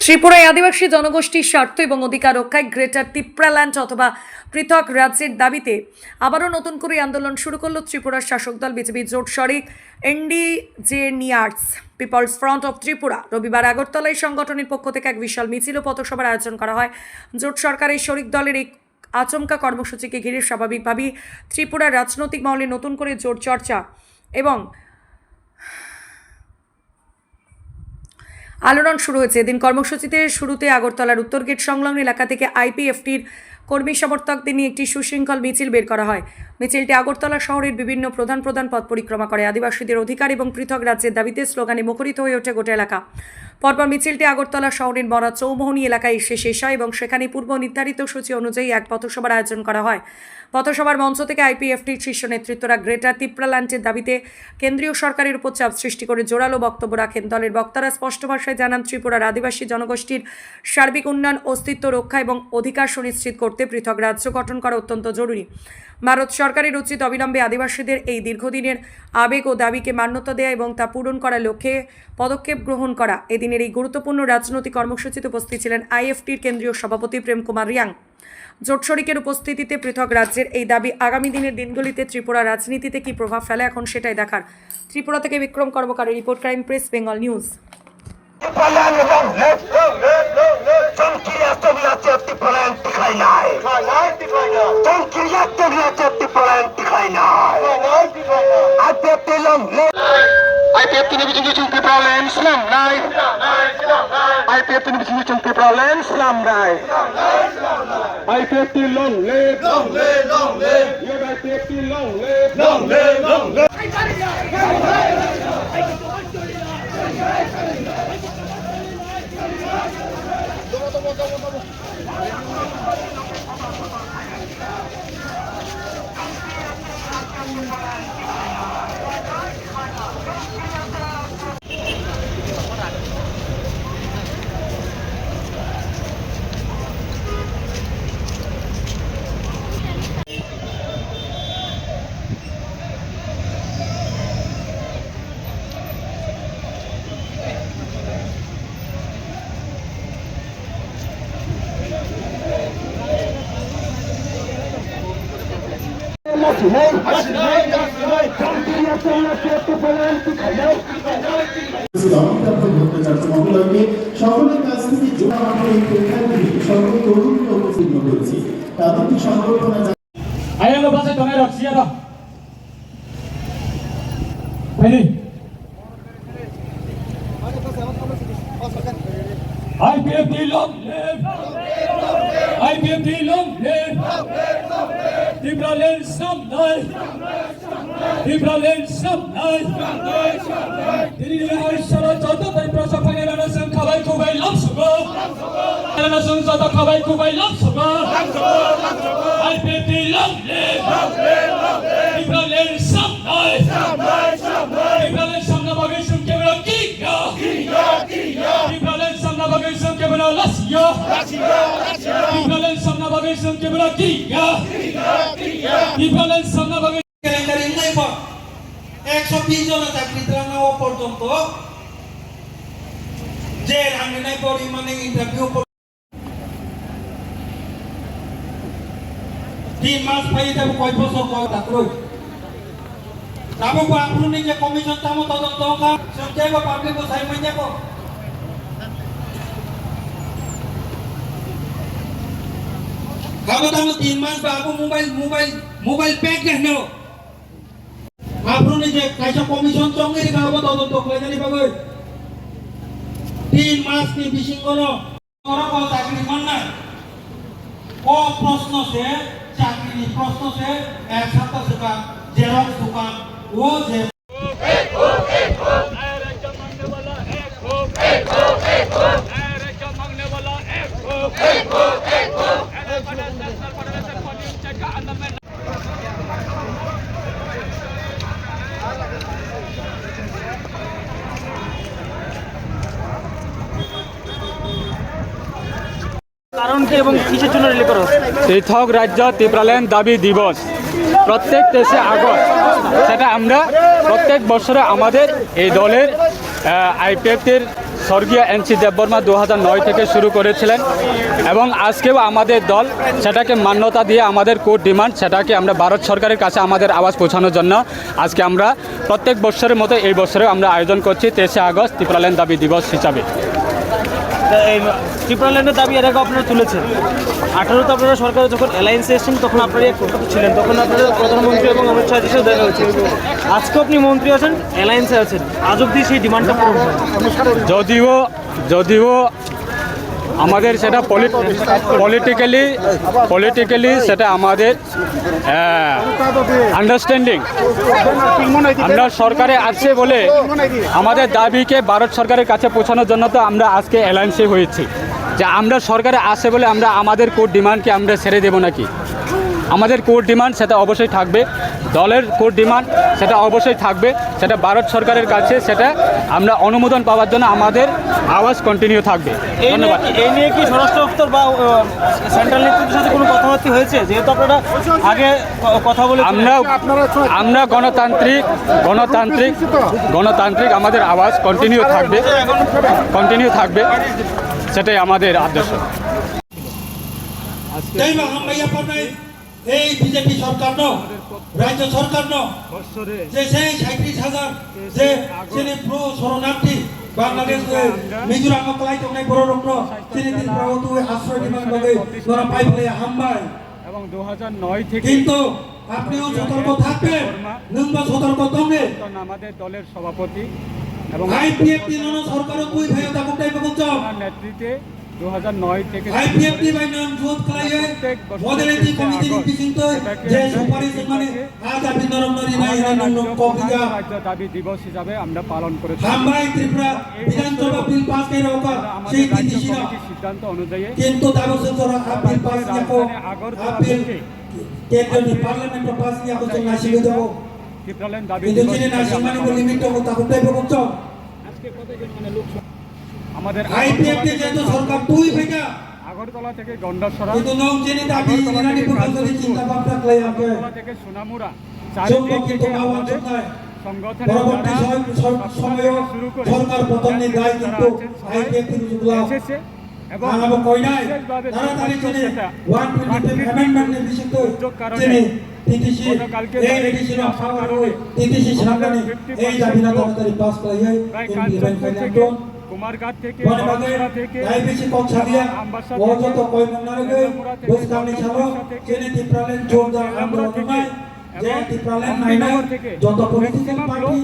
ত্রিপুরায় আদিবাসী জনগোষ্ঠীর স্বার্থ এবং অধিকার রক্ষায় গ্রেটার ত্রিপুরাল্যান্ড অথবা পৃথক রাজ্যের দাবিতে আবারও নতুন করে আন্দোলন শুরু করলো ত্রিপুরার শাসক দল বিজেপি জোটসরি indigenous people's front of Tripura. রবিবার আগরতলায় সংগঠনের পক্ষ থেকে এক বিশাল মিছিল ও পথসভার আয়োজন করা হয়। জোট সরকারের শরিক দলের এই আচমকা কর্মসূচিকে ঘিরে স্বাভাবিকভাবেই ত্রিপুরার রাজনৈতিক মহলে নতুন করে জোট চর্চা এবং আলোড়ন শুরু হয়েছে। এদিন কর্মসূচিতে শুরুতে আগরতলার উত্তর গেট সংলগ্ন এলাকা থেকে আইপিএফটির কর্মী সমর্থকদের নিয়ে একটি সুশৃঙ্খল মিছিল বের করা হয়। মিছিলটি আগরতলা শহরের বিভিন্ন প্রধান পথ পরিক্রমা করে। আদিবাসীদের অধিকার এবং পৃথক রাজ্যের দাবিতে স্লোগানে মুখরিত হয়ে ওঠে গোটা এলাকা। পরপর মিছিলটি আগরতলা শহরের বড়া চৌমোহনী এলাকায় এসে শেষ হয় এবং সেখানে পূর্ব নির্ধারিত সূচি অনুযায়ী এক পথসভার আয়োজন করা হয়। পথসভার মঞ্চ থেকে আইপিএফটির শীর্ষ নেতৃত্বরা গ্রেটার ত্রিপুরাল্যান্ডের দাবিতে কেন্দ্রীয় সরকারের উপর চাপ সৃষ্টি করে জোরালো বক্তব্য রাখেন। দলের বক্তারা স্পষ্ট ভাষায় জানান, ত্রিপুরার আদিবাসী জনগোষ্ঠীর সার্বিক উন্নয়ন, অস্তিত্ব রক্ষা এবং অধিকার সুনিশ্চিত করতে পৃথক রাজ্য গঠন করা অত্যন্ত জরুরি। ভারত সরকারের উচিত অবিলম্বে আদিবাসীদের এই দীর্ঘদিনের আবেগ ও দাবিকে মান্যতা দেয়া এবং তা পূরণ করার লক্ষ্যে পদক্ষেপ গ্রহণ করা। এদিনের এই গুরুত্বপূর্ণ রাজনৈতিক কর্মসূচিতে উপস্থিত ছিলেন আইএফটির কেন্দ্রীয় সভাপতি প্রেম কুমার রিয়াং। জোট শরিকের উপস্থিতিতে পৃথক রাজ্যের এই দাবি আগামী দিনের দিনগুলিতে ত্রিপুরা রাজনীতিতে কী প্রভাব ফেলে এখন সেটাই দেখার। ত্রিপুরা থেকে বিক্রম কর্মকারের রিপোর্ট, crime press Bengal news. IPF television people and Islam night. IPF television people and Islam night. IPF long live, long live, long live. Yeah, IPF long live, long live, long live. সকলের কাছ থেকে এই পরীক্ষাগুলি সকল তরুণকে উপস্থিত করেছি তাদেরকে সংবর্ধনা IPF long live, IPF long live, Timberland some night, Timberland some night. Dili ay sara jata tai prasa pangela na sang khabai kubai lam sugo, na sang jata khabai kubai lam sugo. IPF long live, Timberland some night, Timberland some na bagai sum kebra kiya, Timberland some na bagai sum kebra lasya, Timberland some na bagai sum kebra kiya, Timberland some na bagai calendaring নাই পর 120 জনের চাকরিদার নেওয়া পর্যন্ত যে আমি নাই পরিমাণে interview 3 মাস পাই যাব কয় বছর কয় ডাক্তার তাবো আপনি যে কমিশন তামো তদন্ত কা সঞ্চয় বা পাবলিক কো সাই মাইয়া কো কাবো তামো 3 মাস বা আপু মোবাইল প্যাক দেনো আপনি যে কাইসা কমিশন চঙ্গের গাবো তদন্ত কই জানি পাবে 3 মাস কি বিশিঙ্গল ওরা কো চাকরি মান না ও প্রশ্ন সে চাকরি প্রশ্ন সে এক সপ্তাহ থেকে জেরক্স দোকান ও যে পৃথক রাজ্য ত্রিপুরাল্যান্ড দাবি দিবস প্রত্যেক 23 আগস্ট সেটা আমরা প্রত্যেক বছরে আমাদের এই দলের আইপিএফটির স্বর্গীয় এনসি দেববর্মা 2009 থেকে শুরু করেছিলেন এবং আজকেও আমাদের দল সেটাকে মান্যতা দিয়ে আমাদের কোর ডিমান্ড সেটাকে আমরা ভারত সরকারের কাছে আমাদের আওয়াজ পৌঁছানোর জন্য আজকে আমরা প্রত্যেক বছরের মতো এই বছরেও আমরা আয়োজন করছি 23শে আগস্ট ত্রিপুরাল্যান্ড দাবি দিবস হিসাবে। এই ত্রিপুরাল্যান্ডের দাবি এর আগে আপনারা তুলেছেন। 18তে আপনারা সরকারে যখন অ্যালায়েন্সে এসেছেন তখন আপনারা কলকাতা ছিলেন, তখন আপনারা প্রধানমন্ত্রী এবং অমিত শাহ হিসেবে দেখা হয়েছে। আজকেও আপনি মন্ত্রী আছেন, অ্যালায়েন্সে আছেন, আজ অব্দি সেই ডিমান্ডটা পূরণ হয়। যদিও আমাদের সেটা পলিটিক্যালি সেটা আমাদের আন্ডারস্ট্যান্ডিং, আমরা সরকারে আছে বলে আমাদের দাবিকে ভারত সরকারের কাছে পৌঁছানোর জন্য তো আমরা আজকে অ্যালায়েন্সে হয়েছি যে আমরা সরকারে আছে বলে আমরা আমাদের কোর ডিমান্ডকে আমরা ছেড়ে দেব নাকি। আমাদের কোর ডিমান্ড সেটা অবশ্যই থাকবে, দলের কোর ডিমান্ড সেটা অবশ্যই থাকবে, সেটা ভারত সরকারের কাছে সেটা আমরা অনুমোদন পাওয়ার জন্য আমাদের আওয়াজ কন্টিনিউ থাকবে। ধন্যবাদ। এই নিয়ে কি স্বরাষ্ট্র দপ্তর বা সেন্ট্রাল নেতৃত্বের সাথে কোনো কথাবার্তা হয়েছে? যেহেতু আপনারা আগে কথা বলে আমরা গণতান্ত্রিক আমাদের আওয়াজ কন্টিনিউ থাকবে, সেটাই আমাদের আদর্শ। এই বিজেপি সরকার রাজ্য সরকার যে সেই 37,000 যে তিনি প্রো শরণার্থী বাংলাদেশ মিজোরাম কলাই তংনাই बर' रंग তিনি ত্রিপুরাতো আশ্রয় দিমান বাগে ধরা পাই বলে হামবাই এবং 2009 থেকে কিন্তু আপনিও সতর্ক থাকবেন, নংবা সতর্ক দঙ্গে আমাদের দলের সভাপতি এবং আইপিএফ তিনন সরকারও কুই ভাই তাকুটাই বকচ নেতৃত্বে 2009 থেকে আইপিএফ টি বাইনাম জোত খাইয়ে মডেলিটি কমিটি বিচিন্ত যে সুপারিশ মানে আজ আপনি নরমনরি নাই নরম কবিগা রাজ্য দাবি দিবস হিসাবে আমরা পালন করেছি। হামবাই ত্রিপুরা বিধানসভা বিল পাস করে হোক সেই দিশিনা সিদ্ধান্ত অনুযায়ী কিন্তু দাবসে জরা বিল পাস ইয়াকো আপিল কেন্দ্রীয় পার্লামেন্ট পাস ইয়াকো নাসিগে দেব ত্রিপুরাল্যান্ড দাবি কিন্তু যিনি নাসিমানি বলি লিমিট তো তাকুটাই বকচ আজকে কতজন মানে লোক আমাদের আইপিএফ কে যেহেতু সরকার তুই ভেগা আগরতলা থেকে গন্ডাছড়া কিন্তু নং যিনি দাবি ইরানি প্রকল্পের চিন্তা ভাবনা করে আমাকে আগরতলা থেকে সোনামুড়া সংগঠন চারিদিক থেকে আওয়াজ আমাদের শোনায় সংগঠনের পরবর্তী সময়ে সরকার পতনের দায় কিন্তু আইপিএফ যুগলা এসেছে এবং আনাবো কই নাই বিশেষভাবে তাড়াতাড়ি চলে সেটা 125 অ্যামেন্ডমেন্ট এর বিষয়ে তো তিনি টিটিসি এই এডিশন অফ পাওয়ার টিটিসি সামনে এই দাবি না তাড়াতাড়ি পাস করাই ইমপ্লিমেন্ট করে কুমারঘাট থেকে বনবাগের আইপিসি কক্সাদিয়া ওজত কই মনারগে বসকানি ছাড়ো চেনে ত্রিপুরাল্যান্ড জোরদার আন্দোলন নাই যে ত্রিপুরাল্যান্ড নাই না যত পলিটিক্যাল পার্টি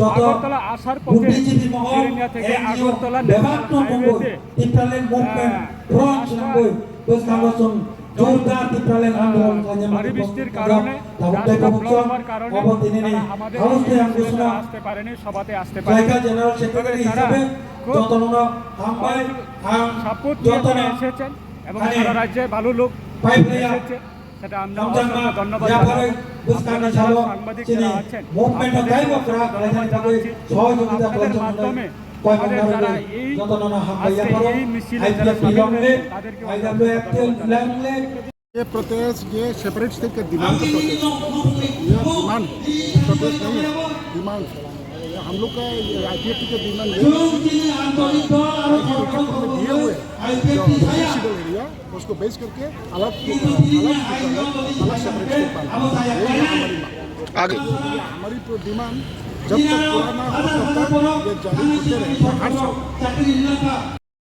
যত আগরতলা আসার পথে বুদ্ধিজীবী মহল থেকে এনজিও আগরতলা ব্যবহার নম্বর ত্রিপুরাল্যান্ড মুভমেন্ট ফ্রন্ট নম্বর বসকানসন জোরদার ত্রিপুরাল্যান্ড আন্দোলন কাজে ভারী বৃষ্টির কারণে তাহলে হওয়ার কারণে অবদিনে আমাদের হাউসে ঘোষণা আসতে পারেনি, সভাতে আসতে জায়গা পারেনি। জেনারেল সেক্রেটারি হিসেবে যতনা হামবাই সাপোর্ট নিয়ে যতনা এসেছেন এবং সারা রাজ্যে ভালো লোক পাইপলাইন এসেছে, সেটা আমরা রমজান অসংখ্য ধন্যবাদ ব্যাপারে জানাই। বুসকানি ছাড়ো সাংবাদিক তিনি যারা আছেন মুভমেন্ট গাইব করা রাজধানী থেকে সহযোগিতা আপনাদের করার মাধ্যমে কয় আমাদের মন্ডলে যারা এই যতনা হামবাই আজকে পারো এই মিছিলে যারা আইপিএফ সামিল লংলে হয়েছে তাদেরকে আইডব্লিউএফ লংলে ये प्रोटेस्ट ये सेपरेट स्टेट के डिमांड का प्रोटेस्ट ये डिमांड प्रोटेस्ट नहीं है डिमांड हम लोग का आईपीएफटी का डिमांड ये दिए हुए जो म्यूनिसिपल एरिया उसको बेस करके अलग सेपरेट स्टेट पाना ये हमारी मांग आगे हमारी डिमांड जब तक पूरा ना हो तब तक ये जारी होते रहेगा हर साल